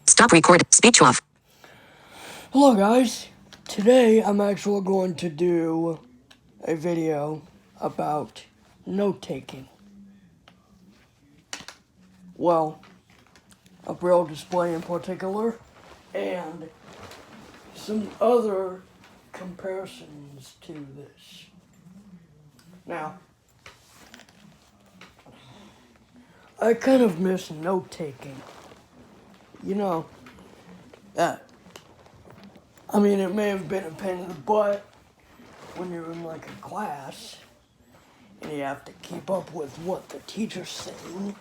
Stop record. Speech off. Hello guys, today I'm actually going to do a video about note-taking. Well, a braille display in particular, and some other comparisons to this. Now, I kind of miss note-taking. You know, it may have been a pain in the butt when you're in like a class and you have to keep up with what the teacher's saying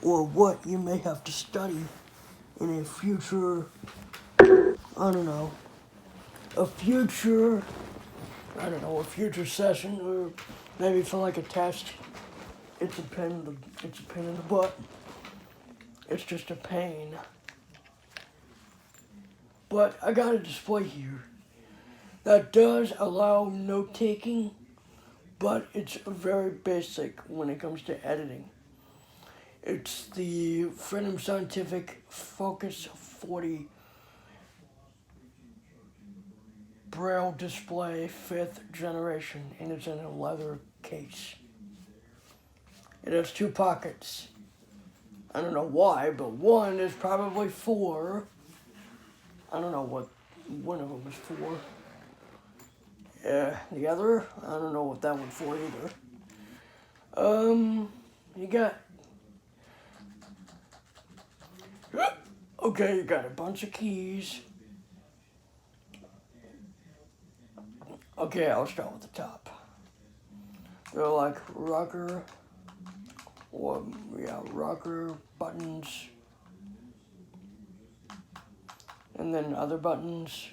or what you may have to study in a future, a future session, or maybe for like a test. It's a pain in the butt. It's just a pain. But I got a display here that does allow note taking, but it's very basic when it comes to editing. It's the Freedom Scientific Focus 40 Braille display 5th generation, and it's in a leather case. It has 2 pockets. I don't know why, but one is probably for, I don't know what one of them is for. The other, I don't know what that one's for either. You got, okay, you got a bunch of keys. Okay, I'll start with the top. They're like rocker buttons, and then other buttons,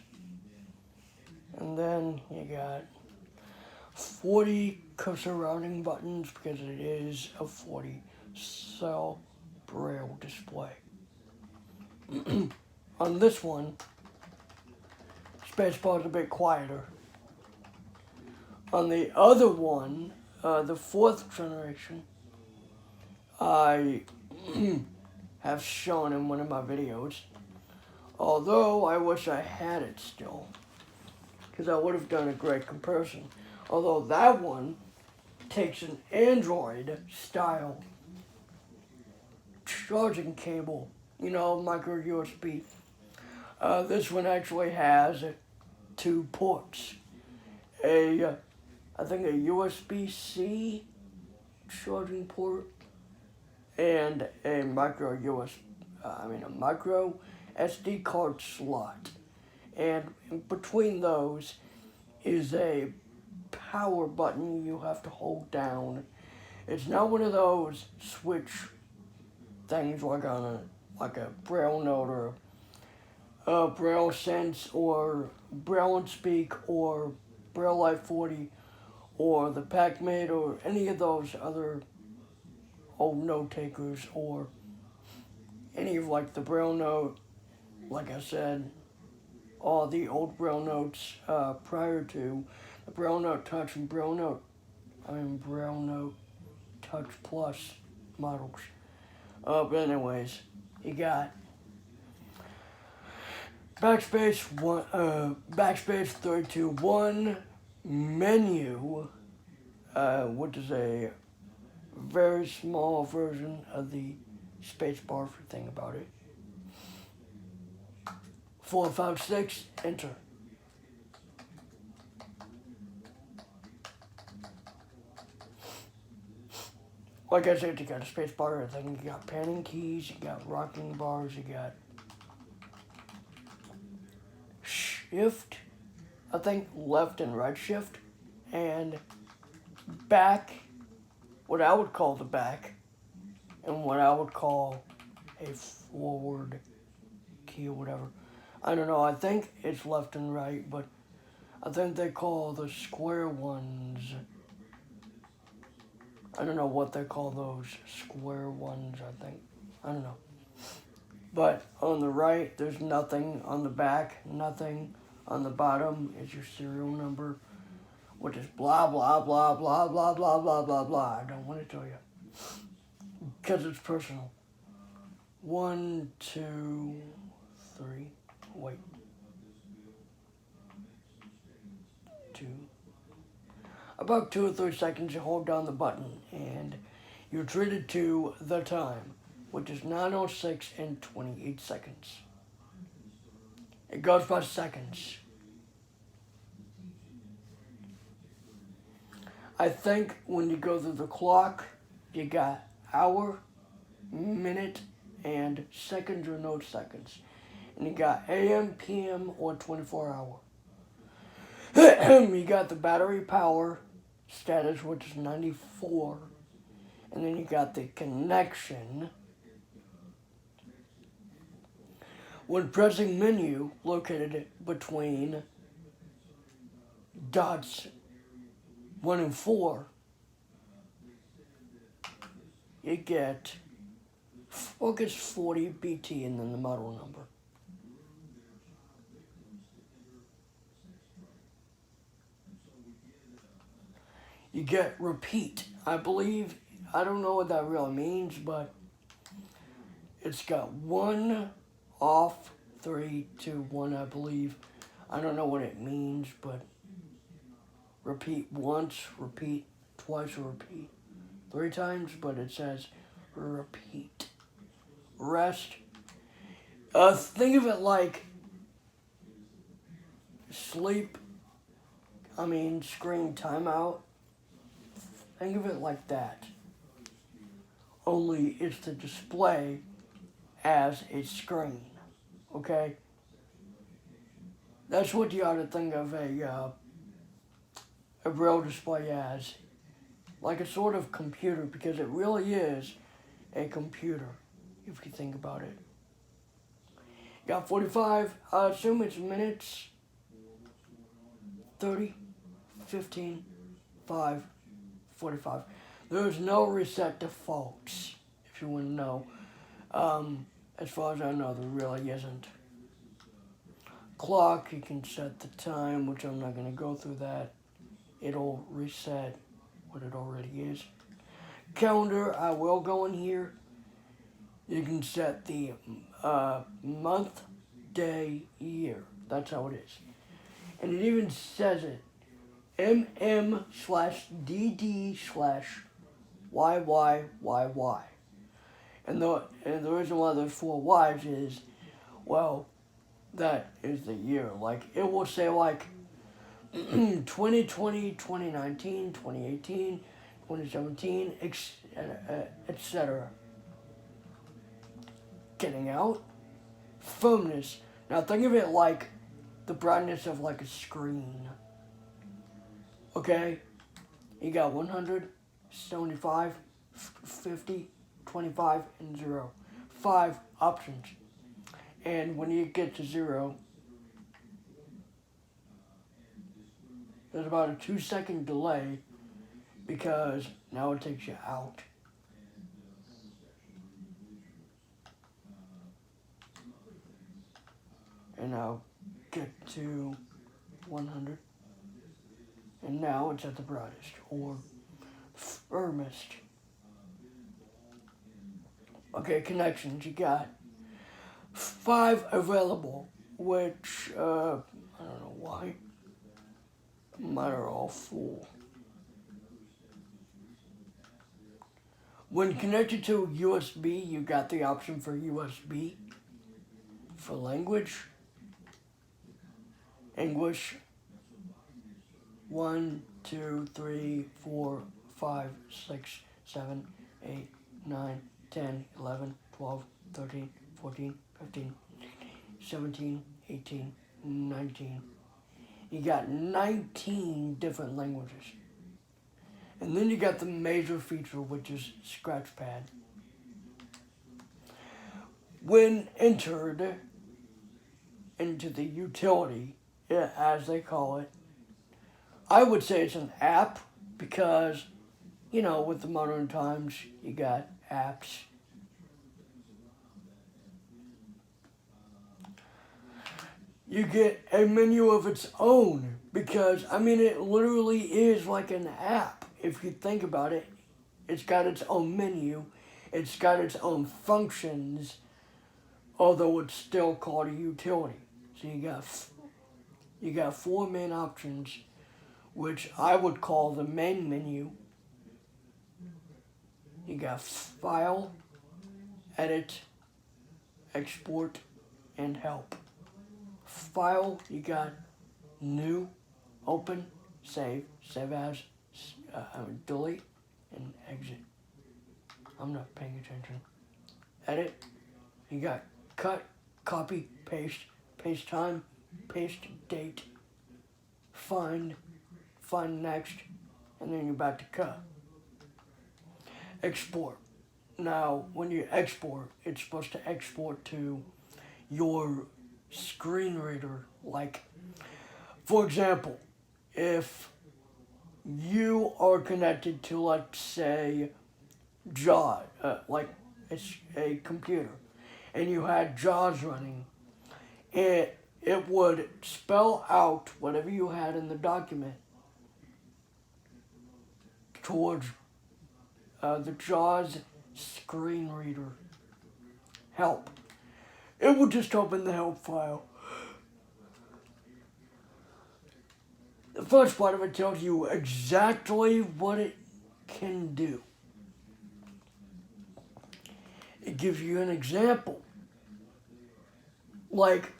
and then you got 40 surrounding buttons because it is a 40 cell braille display. On this one, spacebar is a bit quieter. On the other one, the 4th generation, I have shown in one of my videos, although I wish I had it still, because I would have done a great comparison. Although that one takes an Android style charging cable, micro USB. This one actually has 2 ports. I think a USB-C charging port and a micro SD card slot. And in between those is a power button you have to hold down. It's not one of those switch things like on a Braille Note or Braille Sense or Braille and Speak or Braille Life 40 or the PacMate or any of those other old note takers, or any of like the Braille Note, like I said, all the old Braille Notes prior to the Braille Note Touch and Braille Note Touch Plus models. But anyways, you got backspace 321 menu, which is a very small version of the spacebar if you think about it. 4, 5, 6, enter. Like I said, you got a spacebar, everything. You got panning keys, you got rocking bars, you got shift, I think left and right shift, and back, what I would call the back, and what I would call a forward key or whatever. I don't know, I think it's left and right, but I think they call the square ones, I don't know what they call those square ones, I don't know. But on the right, there's nothing. On the back, nothing. On the bottom is your serial number, which is blah, blah, blah, blah, blah, blah, blah, blah, blah. I don't want to tell you, because it's personal. 1, 2, 3. Wait. 2. About 2 or 3 seconds, you hold down the button, and you're treated to the time, which is 9:06 and 28 seconds. It goes by seconds. I think when you go through the clock, you got hour, minute, and seconds or no seconds. And you got AM, PM, or 24 hour. You got the battery power status, which is 94. And then you got the connection. When pressing menu, located between dots 1 and 4, you get Focus 40 BT and then the model number. You get repeat. I believe, I don't know what that really means, but it's got 1 off, 3, 2, 1, I believe. I don't know what it means, but repeat once, repeat twice, or repeat 3 times, but it says repeat. Rest. Think of it like screen timeout. Think of it like that. Only it's the display as a screen. Okay? That's what you ought to think of a braille display as. Like a sort of computer, because it really is a computer, if you think about it. You got 45, I assume it's minutes. 30, 15, 5, 45. There's no reset defaults, if you want to know. As far as I know, there really isn't. Clock, you can set the time, which I'm not going to go through that. It'll reset what it already is. Calendar, I will go in here. You can set the month, day, year. That's how it is. And it even says it. MM/DD/YYYY. And the reason why there's 4 Y's is, well, that is the year. Like, it will say, like, 2020, 2019, 2018, 2017, etc. Getting out. Firmness. Now think of it like the brightness of like a screen. Okay? You got 100, 75, 50, 25, and 0. 5 options. And when you get to 0, there's about a 2-second delay because now it takes you out. And I'll get to 100. And now it's at the brightest or firmest. Okay, connections. You got 5 available, which, I don't know why. Mine are all full. When connected to USB, you got the option for USB. For language, English, 1, 2, 3, 4, 5, 6, 7, 8, 9, 10, 11, 12, 13, 14, 15, 17, 18, 19. You got 19 different languages. And then you got the major feature, which is Scratchpad. When entered into the utility, as they call it, I would say it's an app because, you know, with the modern times, you got apps. You get a menu of its own because, I mean, it literally is like an app. If you think about it, it's got its own menu. It's got its own functions. although it's still called a utility. So you got four main options, which I would call the main menu. You got File, Edit, Export, and Help. File, you got New, Open, Save, Save As, Delete, and Exit. I'm not paying attention. Edit, you got Cut, Copy, Paste, Paste Time, Paste Date, Find, Find Next, and then you're back to cut. Export. Now, when you export, it's supposed to export to your screen reader. Like, for example, if you are connected to, let's say, JAWS, like it's a computer, and you had JAWS running, it would spell out whatever you had in the document towards the JAWS screen reader help. It will just open the help file. The first part of it tells you exactly what it can do. It gives you an example. Like,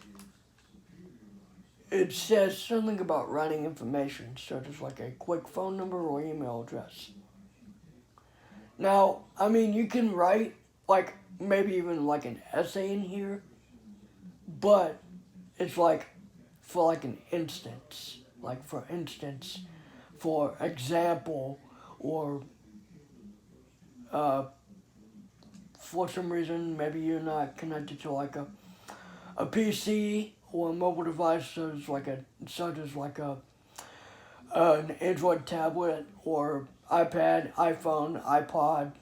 it says something about writing information, such as like a quick phone number or email address. Now, I mean, you can write, like, maybe even like an essay in here, but it's like, for like an instance, like for instance, for example, or for some reason, maybe you're not connected to like a PC or a mobile device such as like an Android tablet or iPad, iPhone, iPod,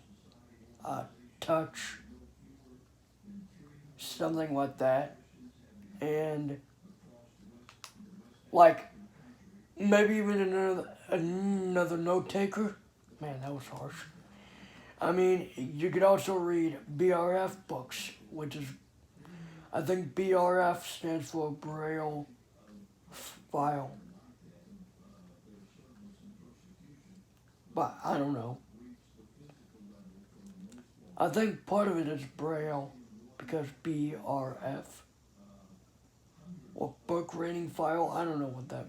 touch, something like that. And like maybe even another note taker. Man, that was harsh. I mean, you could also read BRF books, which is, I think BRF stands for Braille file. But I don't know. I think part of it is Braille because BRF. Or book reading file, I don't know what that.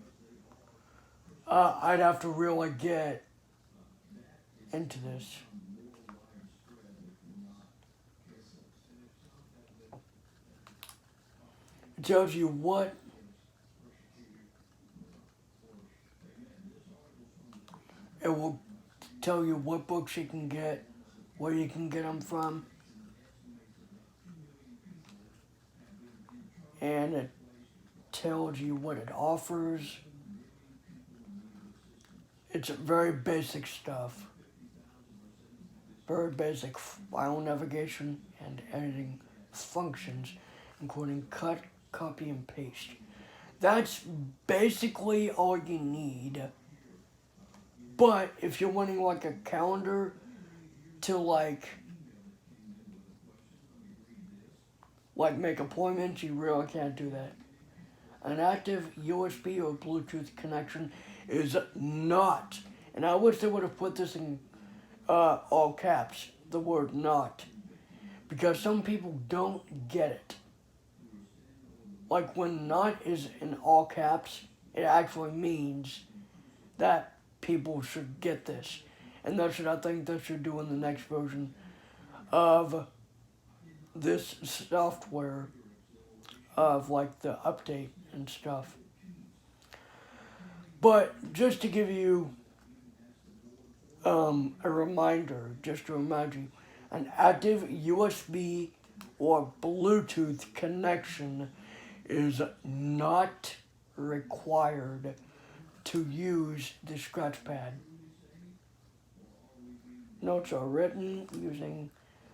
I'd have to really get into this. It tells you what it will tell you what books you can get, where you can get them from, and it tells you what it offers. It's very basic stuff. Very basic file navigation and editing functions, including cut, copy, and paste. That's basically all you need. But if you're wanting like a calendar to like make appointments, you really can't do that. An active USB or Bluetooth connection is not, and I wish they would have put this in all caps, the word not, because some people don't get it. Like when not is in all caps, it actually means that people should get this. And that's what I think they should do in the next version of this software, of like the update and stuff. But just to give you a reminder, just to remind you, an active USB or Bluetooth connection is not required to use the scratchpad. Notes are written using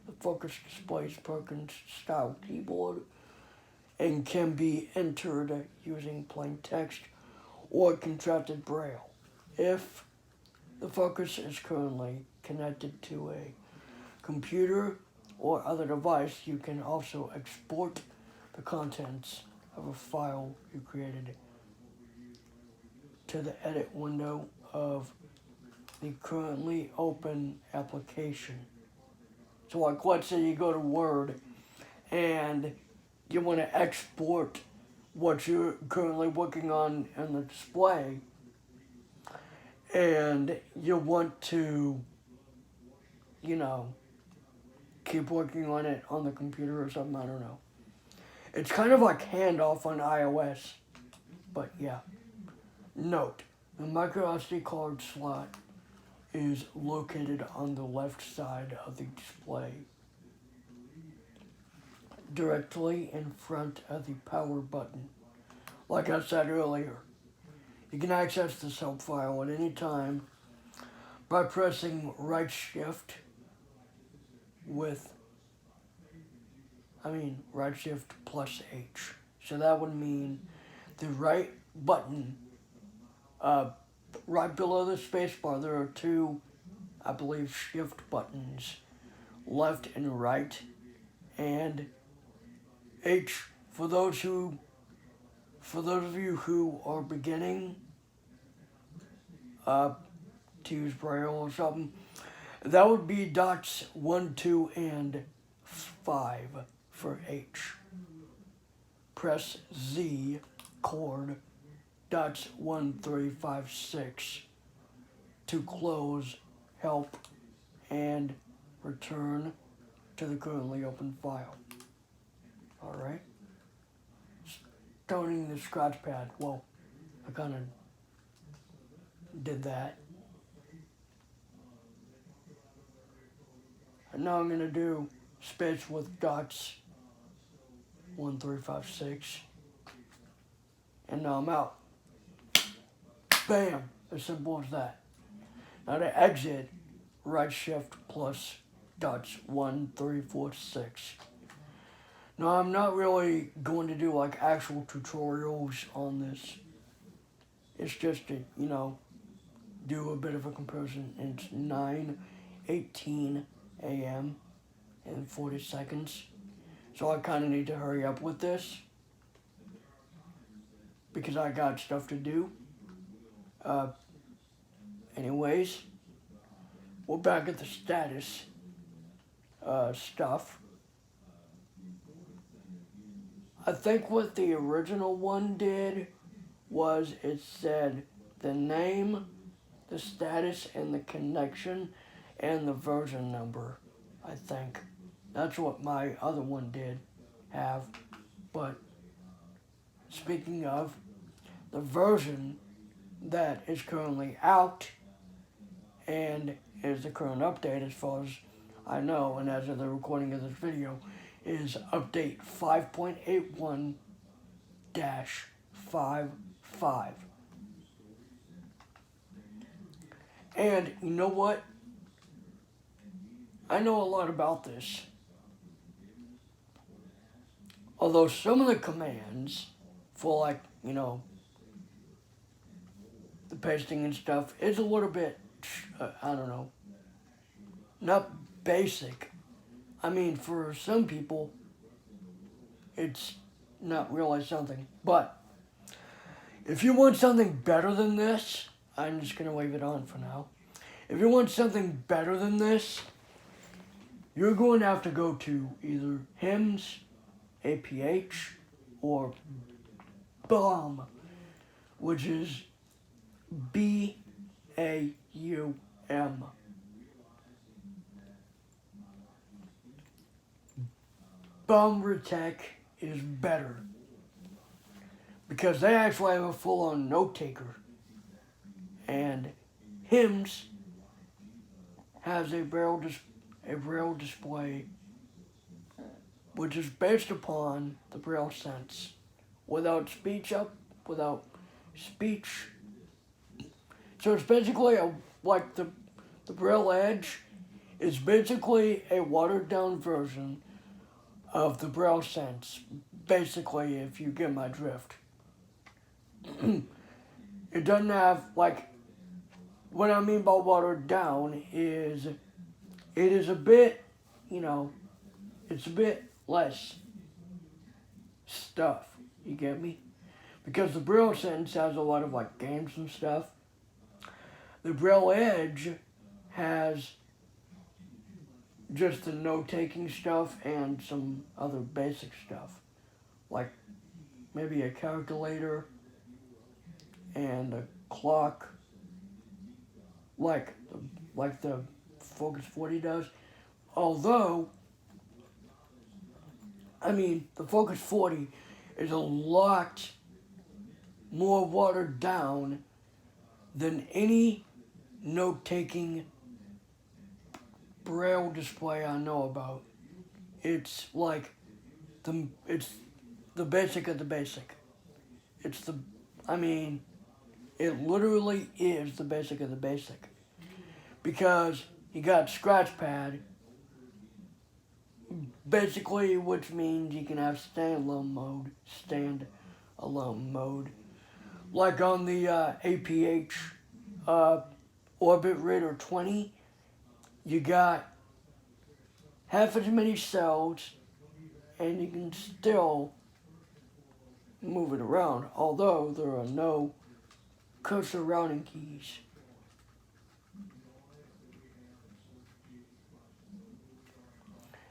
the Focus Displays Perkins style keyboard and can be entered using plain text or contracted braille. If the Focus is currently connected to a computer or other device, you can also export the contents of a file you created to the edit window of the currently open application. So like let's say you go to Word and you want to export what you're currently working on in the display, and you want to, you know, keep working on it on the computer or something, I don't know. It's kind of like handoff on iOS, but yeah. Note, the micro SD card slot is located on the left side of the display, directly in front of the power button. Like I said earlier, you can access the help file at any time by pressing right shift right shift plus H. So that would mean the right button, right below the spacebar, there are two, I believe, shift buttons, left and right, and H for those of you who are beginning to use Braille or something, that would be dots 1, 2, and 5 for H. Press Z chord dots 1, 3, 5, 6 to close, help, and return to the currently open file. Alright? Starting the scratch pad. Well, I kind of did that. And now I'm going to do space with dots 1, 3, 5, 6. And now I'm out. Bam! As simple as that. Now to exit, right shift plus dots 1, 3, 4, 6. Now I'm not really going to do like actual tutorials on this. It's just to, you know, do a bit of a comparison. It's 9:18 a.m. and 40 seconds. So I kind of need to hurry up with this because I got stuff to do. Anyways, we're back at the status stuff. I think what the original one did was it said the name, the status, and the connection, and the version number, I think. That's what my other one did have. But speaking of, the version that is currently out and is the current update as far as I know, and as of the recording of this video, is update 5.81-55. And you know what? I know a lot about this. Although some of the commands for, like, you know, the pasting and stuff is a little bit, I don't know, not basic. I mean, for some people, it's not really something. But if you want something better than this, I'm just going to leave it on for now. If you want something better than this, you're going to have to go to either HIMS, APH, or BAUM, which is BAUM. BAUM-RTEC is better because they actually have a full-on note taker, and HIMS has a braille display which is based upon the Braille sense, without speech. So it's basically like the Braille Edge is basically a watered down version of the Braille sense, basically, if you get my drift. It doesn't have, like, what I mean by watered down is it is a bit, you know, it's a bit less stuff. You get me? Because the Braille Sense has a lot of like games and stuff. The Braille Edge has just the note-taking stuff and some other basic stuff, like maybe a calculator and a clock, like the Focus 40 does. Although, I mean, the Focus 40 is a lot more watered down than any note-taking Braille display I know about. It's like it's the basic of the basic. It literally is the basic of the basic. Because you got scratch pad, basically, which means you can have standalone mode, like on the APH Orbit Reader 20. You got half as many cells, and you can still move it around, although there are no cursor routing keys.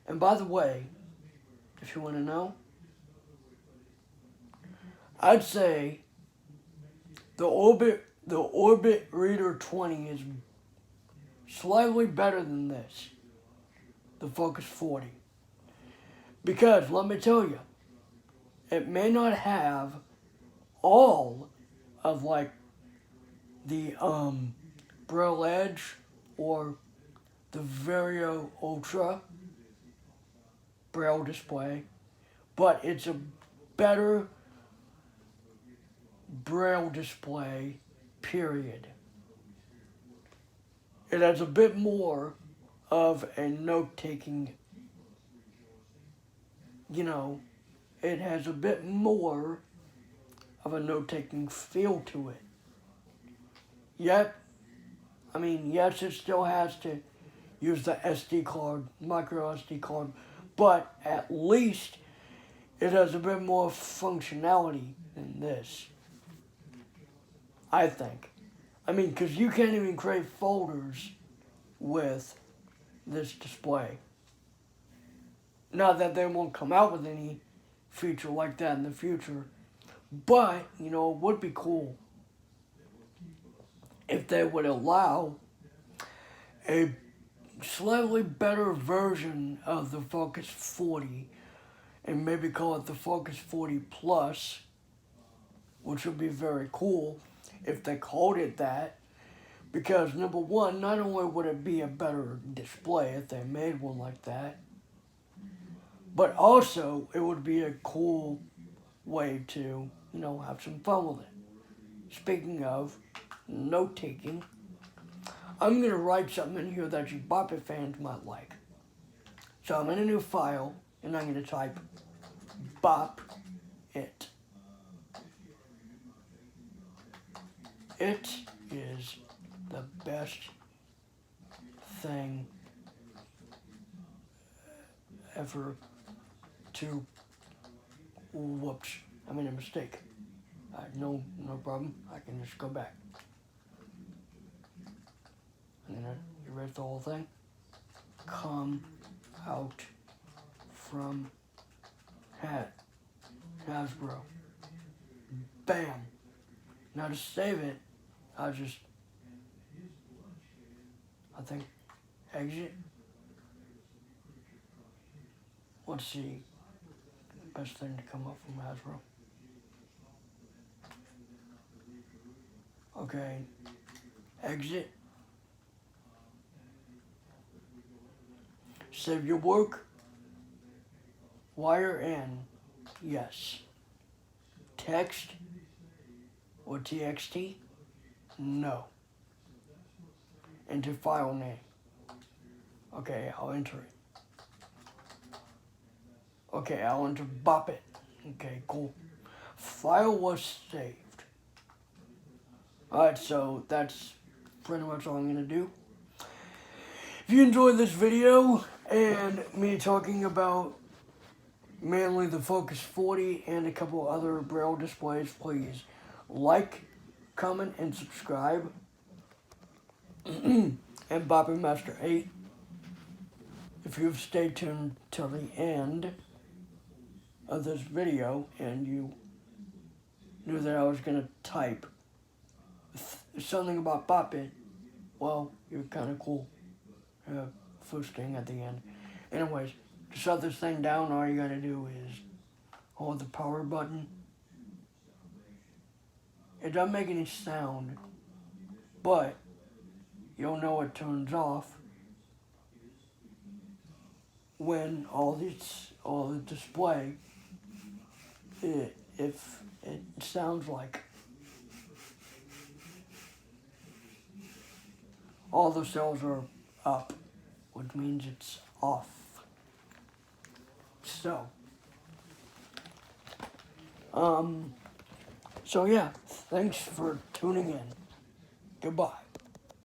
And by the way, if you want to know, I'd say the Orbit Reader 20 is slightly better than this, the Focus 40. Because, let me tell you, it may not have all of like the Braille Edge or the Vario Ultra Braille display, but it's a better Braille display, period. It has a bit more of a note-taking, it has a bit more of a note-taking feel to it. Yet, yes, it still has to use the SD card, micro SD card, but at least it has a bit more functionality than this, I think. Because you can't even create folders with this display. Not that they won't come out with any feature like that in the future, but, it would be cool if they would allow a slightly better version of the Focus 40 and maybe call it the Focus 40 Plus, which would be very cool if they called it that, because number one, not only would it be a better display if they made one like that, but also it would be a cool way to, have some fun with it. Speaking of note-taking, I'm going to write something in here that you Bop It fans might like. So I'm in a new file, and I'm going to type Bop It. It is the best thing ever to... Whoops, I made a mistake. No problem. I can just go back. And then you read the whole thing. Come out from Hasbro. Bam. Now to save it, I think, exit. Let's see. Best thing to come up from Hasbro. Okay. Exit. Save your work. Wire in. Yes. Text or TXT? No. Enter file name. Okay, I'll enter it. Okay, I'll enter Bop It. Okay, cool. File was saved. Alright, so that's pretty much all I'm going to do. If you enjoyed this video and me talking about mainly the Focus 40 and a couple other Braille displays, please like, comment, and subscribe. And Bopping Master 8, if you've stayed tuned till the end of this video and you knew that I was going to type something about Bop It, well, you're kind of cool. Floosting at the end. Anyways, to shut this thing down, all you gotta do is hold the power button. It doesn't make any sound, but you'll know it turns off when all the display, if it sounds like all the cells are up, which means it's off. So yeah, thanks for tuning in. Goodbye.